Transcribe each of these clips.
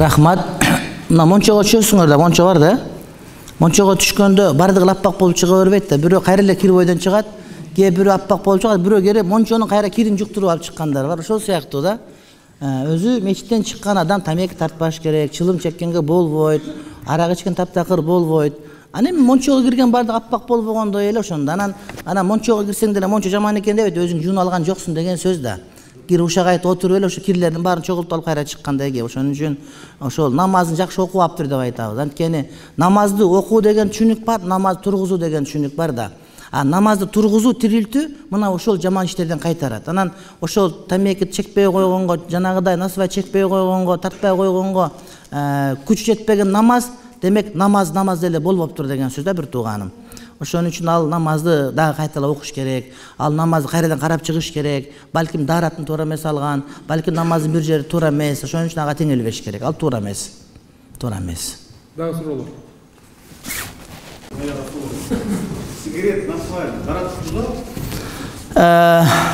Рахмат. Мына мончого түшөсүңөр да, мончо бар да. Мончого түшкөндө бардыгы аппак болуп чыга бербейт да. Бирөө кайра эле кир бойдон чыгат, кээ бирөө аппак болуп чыгат, бирөө келип мончонун кайра кирин жуктуруп алып чыккандар бар. Ошол сыяктуу да. Өзү мечиттен чыккан адам тамеки тартпаш керек, чылым чеккенге болбойт, арак ичкен таптакыр болбойт. Аны мончого кирген бардыгы аппак болбогондой эле ошондо. Анан мончого кирсең деле мончо жаман экен дебейт, өзүң жуун алган жоксуң деген сөз да. Кир ушагайт отуруп эле ошо кирлердин баарын чогултуп алып кайра чыккандай кеп. Ошон үчүн ошол намазын жакшы окуп алыптыр деп айтабыз. Анткени намазды окуу деген түшүнүк бар, намаз тургузуу деген түшүнүк бар да. Намазды тургузуу тирилтүү мына ошол жаман иштерден кайтарат. Анан ошол тамеки чекпей койгонго, жанагыдай насыбай чекпей койгонго, тартпай койгонго күч жетпеген намаз, демек намаз деле болбоптур деген сөз да бир тууганым. Ошон үчүн ал намазды дагы кайталап окуш керек. Ал намазды кайрадан карап чыгыш керек. Балким дааратын туура эмес алган, балким намаздын бир жери туура эмес. Ошон үчүн ага теңелбеш керек. Ал туура эмес. Туура эмес. Дагы суроолор. Сигарет насыбай дааратты бузат?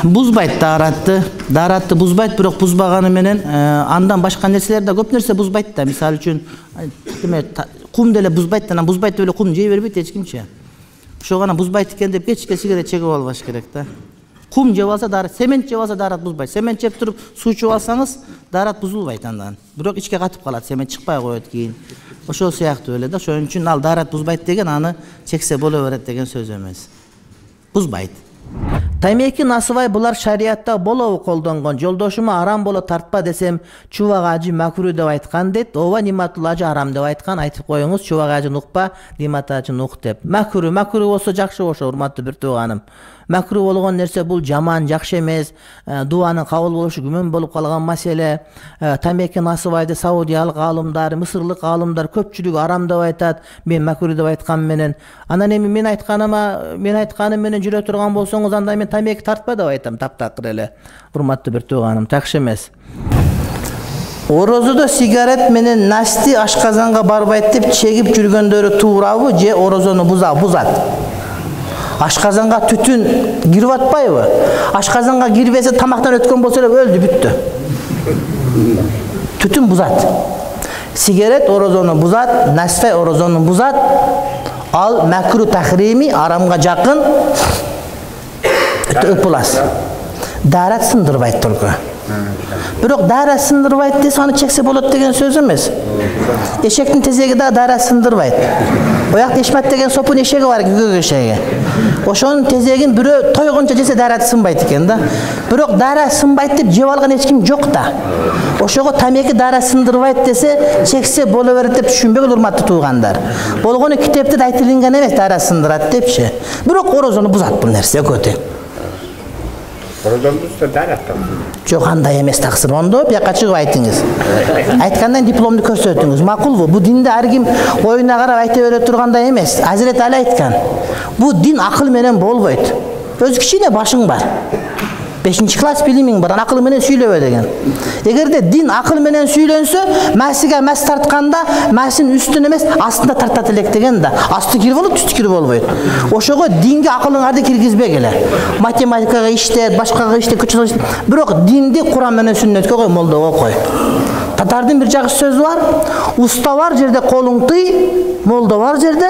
Бузбайт дааратты. Дааратты бузбайт, бирок бузбаганы менен андан башка нерселер да көп нерсе бузбайт да. Мисалы үчүн кум деле бузбайт да, бузбайт деле кум жей бербейт эч кимче. Ошо гана бузбайт экен деп кечке сигарет чегип албаш керек да. Кум жеп алса даарат, семент жеп алса даарат бузбайт. Семент жеп туруп суу ичип алсаңыз даарат бузулбайт андан. Бирок ичке катып калат, семент чыкпай коет кийин. Ошол сыяктуу эле да. Ошон үчүн ал даарат бузбайт деген аны чексе боло берет деген сөз эмес. Бузбайт. Тамеки насыбай булар шариатта болобу колдонгон. Жолдошума арам боло тартпа десем, чубак ажы макру деп айткан дейт. Ооба Ниматул ажы арам деп айткан. Айтып коюңуз, чубак ажы нукпа, Нимат ажы нук деп. Макру болсо жакшы ошо, урматтуу бир тууганым. Макру болгон нерсе бул жаман, жакшы эмес. Дуанын кабыл болушу күмөн болуп калган маселе. Тамеки насыбайды саудиялык аалымдар, мисырлык аалымдар көпчүлүгү арам деп айтат. Мен макру деп айткан менен. Анан эми мен айтканым менен жүрө турган болсоңуз, анда мен тамеки тартпа деп айтам, таптакыр эле. Урматтуу бир тууганым, жакшы эмес. Орозодо сигарет менен насти ашказанга барбайт деп чегип жүргөндөрү туурабы же орозону бузат? Ашказанга түтүн кирип атпайбы? Ашказанга кирбесе тамактан өткөн болсо эле өлдү, бүттү. Түтүн бузат. Сигарет орозону бузат, настай орозону бузат. Ал макру тахрими, арамга жакын. Ыпылас. Даарат сындырбайт тургу. Бирок даарат сындырбайт десе аны чексе болот деген сөз эмес. Эшектин тезеги да даарат сындырбайт. Оякта Эшмат деген сопун эшеги бар, күгөк эшеги. Ошонун тезегин бирөө тойгончо жесе даарат сынбайт экен да. Бирок даарат сынбайт деп жеп алган эч ким жок да. Ошого тамеки даарат сындырбайт десе, чексе боло берет деп түшүнбөгүл, урматтуу туугандар. Болгону китепте да айтылган эмес даарат сындырат депчи. Бирок орозону бузат бул нерсе көтө. Орозону бузса даараттан. Жок, андай эмес таксыр. Ондо бияка чыгып айтыңыз. Айткандан дипломду көрсөтүңүз. Макулбу? Бу динде ар ким оюна карап айта бере тургандай эмес. Азирет Али айткан. Бу дин акыл менен болбойт. Өз кичине башың бар. 5-класс билимиң бар, акыл менен сүйлөбө деген. Эгерде дин акыл менен сүйлөнсө, мәсиге мәс тартканда, мәсин үстүн эмес, астында тартат элек деген да. Асты кирип болот, үстү кирип болбойт. Ошого динге акылыңарды киргизбегиле. Математикага иштет, башкага иштет, күчү иштет. Бирок динди Куран менен сүннөткө кой, молдого кой. Татардын бир жагы сөзү бар. Уста бар жерде колуң тый, молдо бар жерде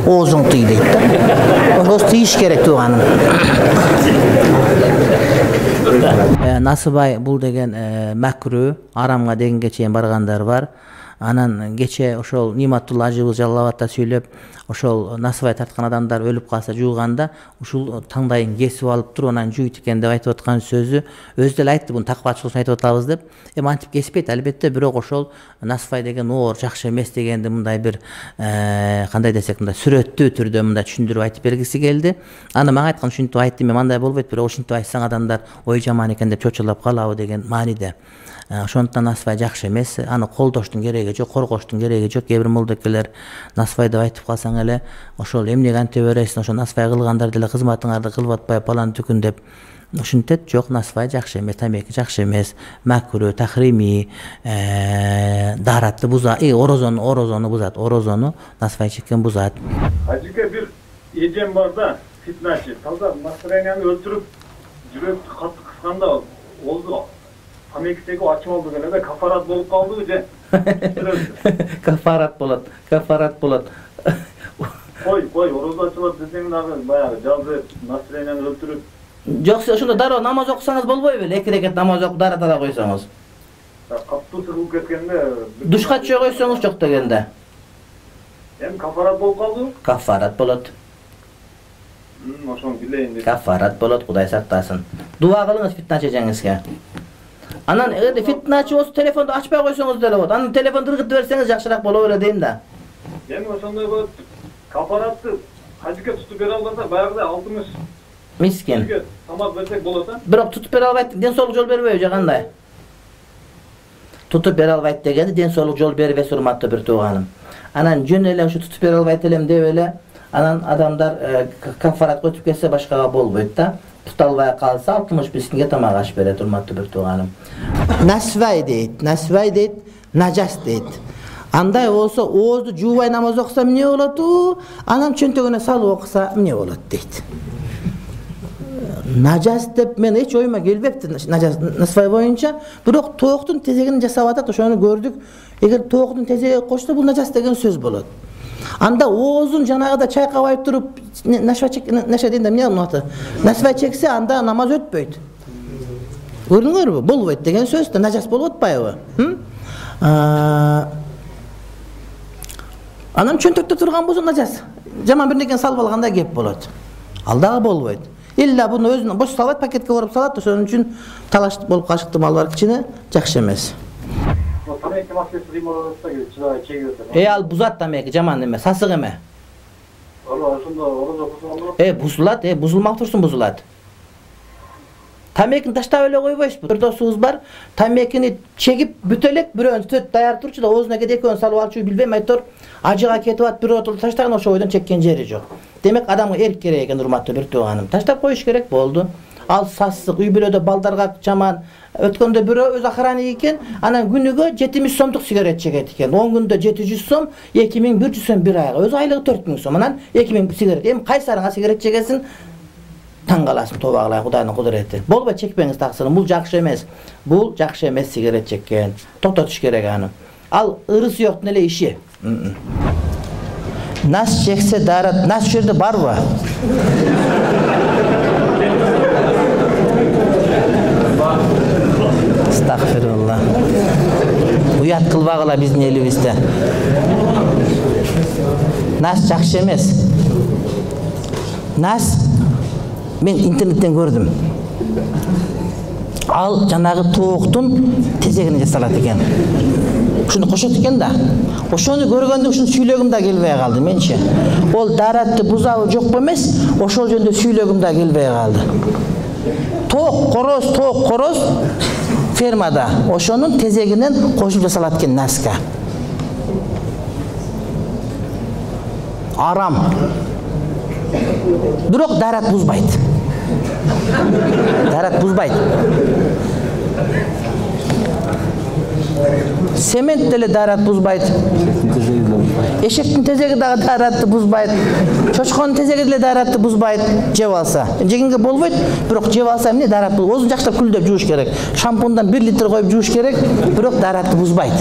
оозуң тый дейт да. Ошо тыйыш керек тууганым. Насыбай бул деген макру, арамга дегенге чейин баргандар бар. Анан кече ошол Ниматул ажыбыз Жалалабадта сүйлөп, ошол насыбай тарткан адамдар өлүп калса жууганда, ушул таңдайын кесип алып туруп анан жуйт экен деп айтып аткан сөзү өзү деле айтты, буну такыбачылык айтып атабыз деп. Антип кеспейт албетте, бирок ошол насыбай деген оор, жакшы эмес дегенди мындай бир кандай десек, мындай сүрөттүү түрдө мындай түшүндүрүп айтып бергиси келди. Аны мага айткан, ушинтип айттым, мен мындай болбойт, бирок ушинтип айтсаң адамдар ой жаман экен деп чочулап калабы деген мааниде. Ошондуктан насыбай жакшы эмес, аны колдоштун кереги жок, коргоштун кереги жок. Кээ бир молдокелер насыбай деп айтып калсаң эле, ошол эмнеге анте бересиң, ошо насыбай кылгандар деле кызматыңарды кылып атпай палан түкүн деп ушинтет. Жок, насыбай жакшы эмес, тамеки жакшы эмес, макру, тахрими, дааратты бузат, орозону бузат, орозону насыбай чеккен бузат. Ажыке бир эжем бар да, фитначы, таза настроенияны өлтүрүп, жүрөктү катты кысканда, олду тамеки чегип ачып алды эле да, кафарат болуп калды же. Kafarat bolat. Kafarat bolat. Koy, orozaçılar desең dagы баягы жалды настроениени өлтүрүп. Жок, сиз ошондо дароо намаз окусаңыз болбойбу? 2 рекет намаз окуп дарата да койсоңуз. Каптуу сыгылып кеткенде Душка түшө койсоңуз жок дегенде. Эми кафарат болуп калды. Kafarat болот. Ошону билейин деп. Kafarat болот, Кудай сактасын. Дуа кылыңыз фитначы эжеңизге. Анан эгерде фитначы болсо телефонду ачпай койсоңуз деле болот. Анан телефонду ыргытып берсеңиз жакшыраак боло эле дейм да. Эми ошондой болот. Кафаратты кажыка тутуп бере албаса баягыдай 60 Мисkin. Тамак берсек болот а? Бирок тутуп бере албайт, ден соолук жол бербейби же кандай? Тутуп бере албайт дегенде ден соолук жол бербес, урматтуу бир тууганым. Анан жөн эле ушу тутуп бере албайт элем деп эле анан адамдар кафарат өтүп кетсе башкага болбойт да. Тута албай калса 60 мискинге тамак аш берет, урматтуу бир тууганым. Насвай дейт, нажас дейт. Андай болсо оозду жуубай намаз окуса эмне болот? Анан чөнтөгүнө салып окуса эмне болот дейт. Нажас деп мен эч оюма келбепти нажас насвай боюнча, бирок тооктун тезегин жасап атат, ошону көрдүк. Эгер тооктун тезеги кошсо бул нажас деген сөз болот. Анда оозун жанагыда чайкабай туруп наша дейинде эмне аты? Насвай чексе анда намаз өтпөйт. Көрдүңөрбү? Болбойт деген сөз да нажас болуп атпайбы? Анан чөнтөктө турган болсо нажас. Жаман бир нерсени салып алганда кеп болот. Ал дагы болбойт. Илля буну өзүнө бош салат, пакетке коруп салат, ошон үчүн талаш болуп калыш ыктымалы бар, кичине жакшы эмес. Тамеки маскасы рималатса чыдай чегип. Ал бузат тамеки, жаман эме, сасык эме. Ошондо орозо бузулат. Бузулат, бузулмак турсун бузулат. Тамекини таштап эле койбойсузбу? Бир досубуз бар, тамекини чегип бүтө элек, бирөөнү түтөт даяр турчу да оозуна кете экөөнү салып алчу билбейм, айтор ажыга кетип ат, бир отурду таштаган ошо бойдон чеккен жери жок. Демек адамга эрк керек экен, урматтуу бир тууганым. Таштап коюш керек болду. Ал сассык, үй бүлөдө балдарга жаман. Өткөндө бирөө өз охранник экен, анан күнүгө 70 сомдук сигарет чегет экен. 10 күндө 700 сом, 2100 сом бир айга. Өз айлыгы 4000 сом. Анан 2000 сигарет. Эми кайсарыңа сигарет чегесин? Таң каласың, тоба кылай, Кудайдын кудурети. Болбой чекпеңиз таксырын. Бул жакшы эмес. Бул жакшы эмес сигарет чеккен. Токтотуш керек аны. Ал ыры сүйөктүн эле иши. Нас чексе дарат, нас ушул жерде барбы? Астагфирулла. Уят кылбагыла биздин элибизде. Нас жакшы эмес. Нас мен интернеттен көрдүм. Ал жанагы тооктун тезегине жасалат экен. Ушуну кошот экен да. Ошону көргөндө ушун сүйлөгүм да келбей калды менчи. Ол даратты бузабы жокпу эмес, ошол жөнүндө сүйлөгүм да келбей калды. Тоок короз фермада ошонун тезегинен кошуп жасалат экен наска. Арам. Бирок дарат бузбайт. Дарат бузбайт. Семент деле дарат бузбайт. Эшектин тезеги дагы даратты бузбайт. Чочконун тезеги деле даратты бузбайт. Жеп алса. Жегенге болбойт, бирок жеп алса эмне дарат бул. Оозун жакшылап күлдөп жууш керек. Шампундан 1 литр коюп жууш керек, бирок даратты бузбайт.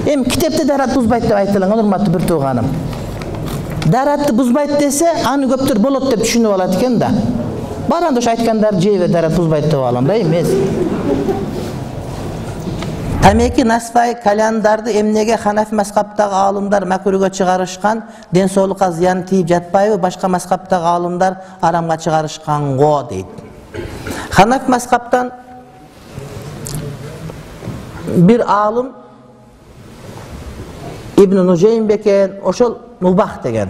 Эми китепте дарат бузбайт деп айтылган, урматтуу бир тууганым. Даратты бузбайт десе, аны көптөр болот деп түшүнүп алат экен да. Баранда ошо айткандар жейбе дарат бузбайт деп алам да эмес. Тамеки, насвай, кальяндарды эмнеге Ханафи мазхабтагы аалымдар макрууга чыгарышкан, ден соолукка зыян тийип жатпайбы, башка мазхабтагы аалымдар арамга чыгарышканго дейт. Ханафи мазхабтан бир аалым Ибн Нужейм бекен, ошол мубах деген.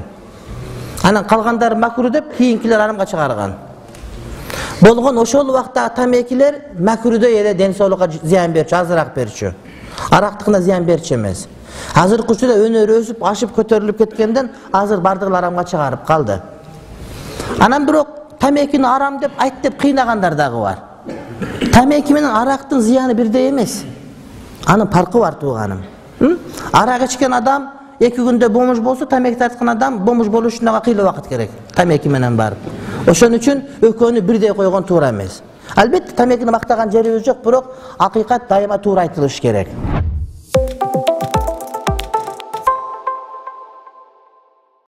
Анан калгандары макруу деп, кийинкилер арамга чыгарган. Болгон ошол убакта тамекилер макруудай эле ден соолукка зыян берчү, азыраак берчү. Арактыкына зыян берчү эмес. Азыркы учурда өнөр өсүп, ашып көтөрүлүп кеткенден азыр бардыгы арамга чыгарып калды. Анан бирок тамекини арам деп айт деп кыйнагандар дагы бар. Тамеки менен арактын зыяны бирдей эмес. Анын паркы бар тууганым. Арак ичкен адам 2 күндө бомуш болсо, тамеки тарткан адам бомуш болуш үчүн ага кыйла убакыт керек. Тамеки менен барып. Ошон үчүн экөөнү бирдей койгон туура эмес. Албетте тамекини мактаган жерибиз жок, бирок акыйкат дайыма туура айтылыш керек.